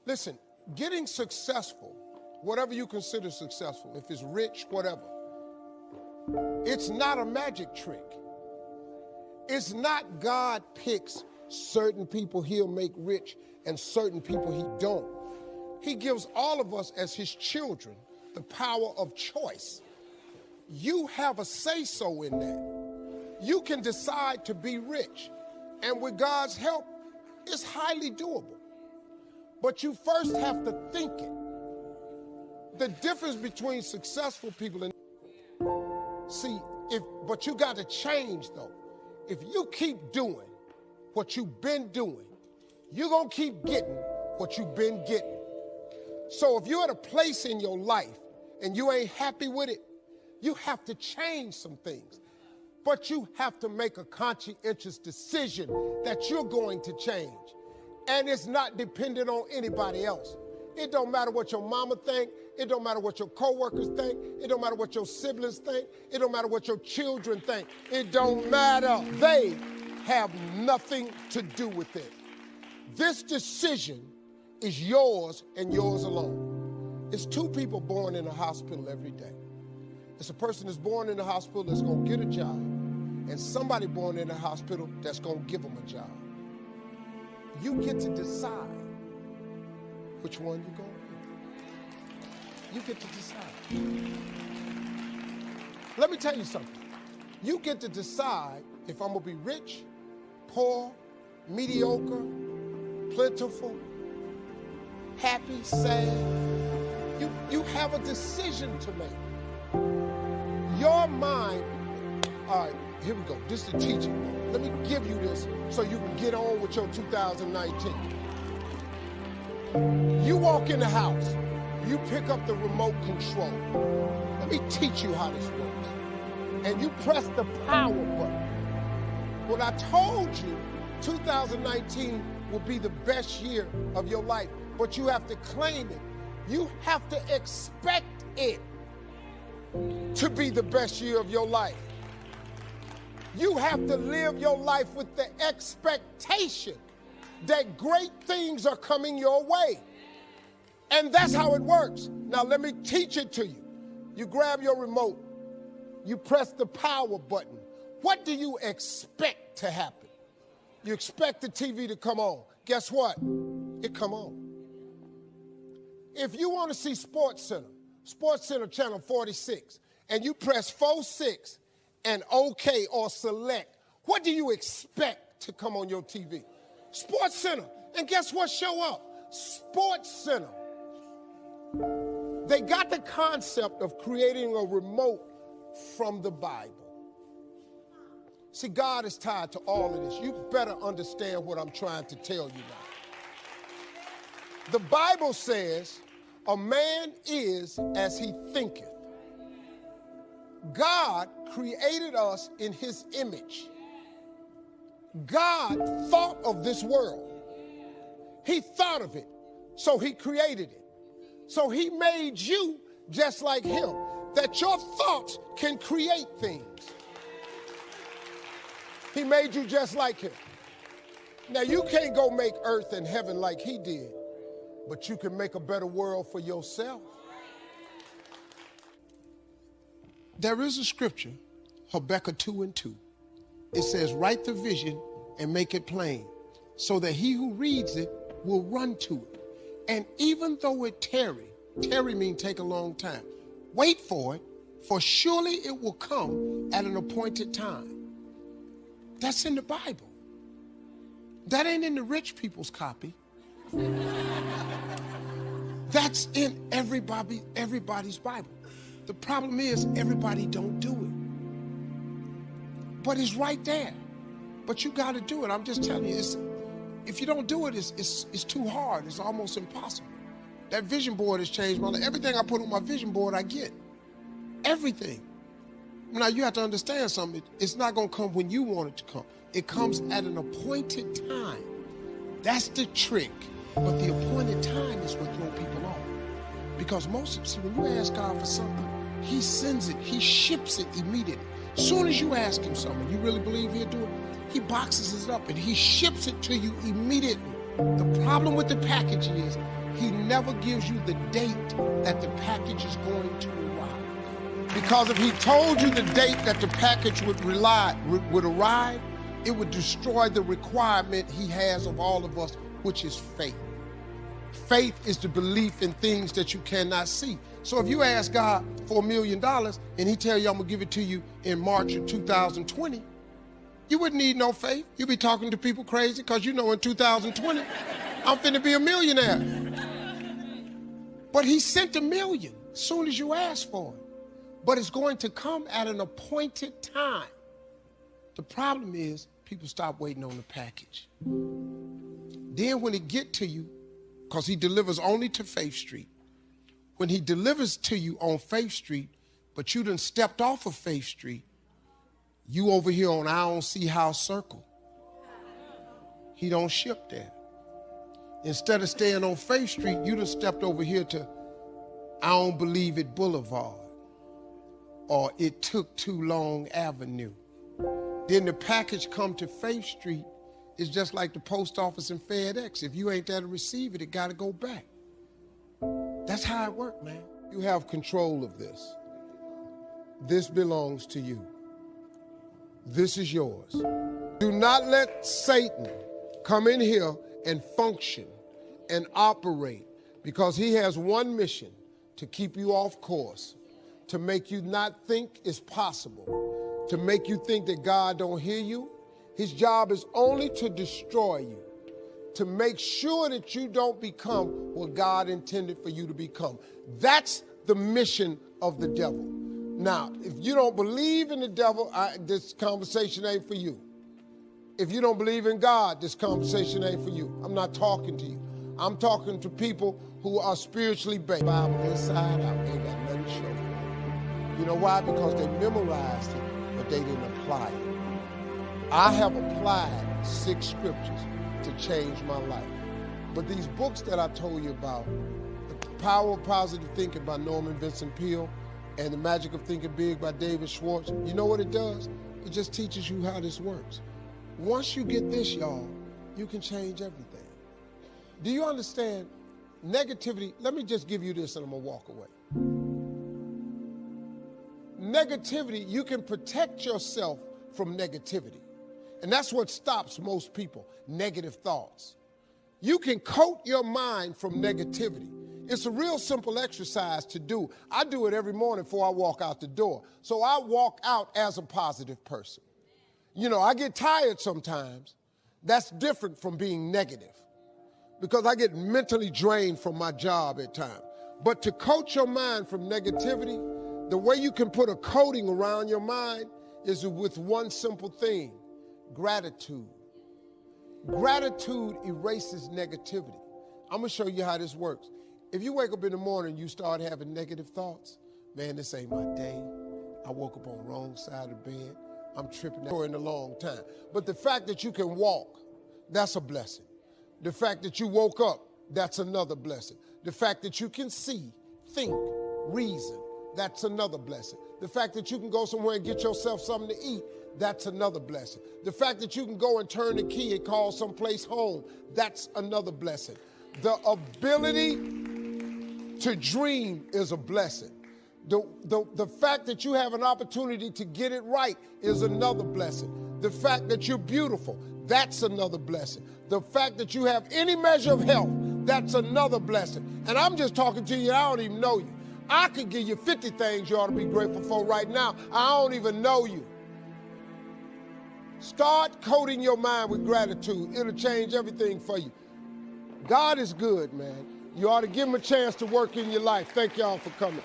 Listen, getting successful, whatever you consider successful, if it's rich, whatever, it's not a magic trick. It's not God picks certain people he'll make rich and certain people he don't. He gives all of us as his children the power of choice. You have a say-so in that. You can decide to be rich, and with God's help, it's highly doable. But you first have to think it. The difference between successful people and but you got to change though. If you keep doing what you've been doing, you're gonna keep getting what you've been getting. So if you're at a place in your life and you ain't happy with it, you have to change some things. But you have to make a conscientious decision that you're going to change. And it's not dependent on anybody else. It don't matter what your mama think. It don't matter what your coworkers think. It don't matter what your siblings think. It don't matter what your children think. It don't matter. They have nothing to do with it. This decision is yours and yours alone. It's two people born in a hospital every day. It's a person that's born in a hospital that's going to get a job, and somebody born in a hospital that's going to give them a job. You get to decide which one you're going to do. You get to decide. Let me tell you something. You get to decide if I'm going to be rich, poor, mediocre, plentiful, happy, sad. You have a decision to make. Your mind, all right, here we go. This is the teaching. Let me give you this so you can get on with your 2019. You walk in the house, you pick up the remote control. Let me teach you how this works. And you press the power button. When I told you 2019 will be the best year of your life, but you have to claim it. You have to expect it to be the best year of your life. You have to live your life with the expectation that great things are coming your way. And that's how it works. Now let me teach it to you. You grab your remote, you press the power button. What do you expect to happen? You expect the TV to come on. Guess what? It come on. If you want to see Sports Center channel 46, and you press 46 and OK or select, what do you expect to come on your TV? Sports Center. And guess what show up? Sports Center. They got the concept of creating a remote from the Bible. See, God is tied to all of this. You better understand what I'm trying to tell you now. The Bible says, a man is as he thinketh. God created us in his image. God thought of this world. He thought of it, so he created it. So he made you just like him, that your thoughts can create things. He made you just like him. Now, you can't go make earth and heaven like he did, but you can make a better world for yourself. There is a scripture, Habakkuk 2:2. It says, write the vision and make it plain, so that he who reads it will run to it. And even though it tarry means take a long time, wait for it, for surely it will come at an appointed time. That's in the Bible. That ain't in the rich people's copy. That's in everybody's Bible. The problem is everybody don't do it. But it's right there. But you got to do it. I'm just telling you, if you don't do it, it's too hard. It's almost impossible. That vision board has changed my life. Everything I put on my vision board, I get. Everything. Now, you have to understand something. It's not going to come when you want it to come. It comes at an appointed time. That's the trick. But the appointed time is what throws people off. Because when you ask God for something, he sends it. He ships it immediately. As soon as you ask him something, you really believe he'll do it? He boxes it up and he ships it to you immediately. The problem with the packaging is he never gives you the date that the package is going to arrive. Because if he told you the date that the package would arrive, it would destroy the requirement he has of all of us, which is faith. Faith is the belief in things that you cannot see. So if you ask God for $1 million and he tell you, I'm gonna give it to you in March of 2020, you wouldn't need no faith. You'd be talking to people crazy because you know in 2020, I'm finna be a millionaire. But he sent $1 million as soon as you ask for it. But it's going to come at an appointed time. The problem is people stop waiting on the package. Then when it get to you, because he delivers only to Faith Street, when he delivers to you on Faith Street, but you done stepped off of Faith Street, you over here on I don't see how circle. He don't ship there. Instead of staying on Faith Street, you done stepped over here to I don't believe it Boulevard or it took too long Avenue. Then the package come to Faith Street. It's just like the post office and FedEx. If you ain't there to receive it, it gotta go back. That's how it works, man. You have control of this. This belongs to you. This is yours. Do not let Satan come in here and function and operate, because he has one mission: to keep you off course, to make you not think it's possible, to make you think that God don't hear you. His job is only to destroy you, to make sure that you don't become what God intended for you to become. That's the mission of the devil. Now, if you don't believe in the devil, this conversation ain't for you. If you don't believe in God, this conversation ain't for you. I'm not talking to you. I'm talking to people who are spiritually based. Bible inside out, they ain't got nothing to show for it. You know why? Because they memorized it, but they didn't apply it. I have applied 6 scriptures to change my life. But these books that I told you about, The Power of Positive Thinking by Norman Vincent Peale and The Magic of Thinking Big by David Schwartz, you know what it does? It just teaches you how this works. Once you get this, y'all, you can change everything. Do you understand? Negativity, let me just give you this and I'm gonna walk away. Negativity, you can protect yourself from negativity. And that's what stops most people, negative thoughts. You can coat your mind from negativity. It's a real simple exercise to do. I do it every morning before I walk out the door. So I walk out as a positive person. You know, I get tired sometimes. That's different from being negative, because I get mentally drained from my job at times. But to coat your mind from negativity, the way you can put a coating around your mind is with one simple thing: gratitude. Gratitude erases negativity. I'm gonna show you how this works. If you wake up in the morning and you start having negative thoughts, man, this ain't my day. I woke up on the wrong side of the bed. I'm tripping out in a long time. But the fact that you can walk, that's a blessing. The fact that you woke up, that's another blessing. The fact that you can see, think, reason, that's another blessing. The fact that you can go somewhere and get yourself something to eat, that's another blessing. The fact that you can go and turn the key and call someplace home, that's another blessing. The ability to dream is a blessing. The fact that you have an opportunity to get it right is another blessing. The fact that you're beautiful, that's another blessing. The fact that you have any measure of health, that's another blessing. And I'm just talking to you, I don't even know you. I could give you 50 things you ought to be grateful for right now. I don't even know you. Start coating your mind with gratitude. It'll change everything for you. God is good, man. You ought to give him a chance to work in your life. Thank y'all for coming.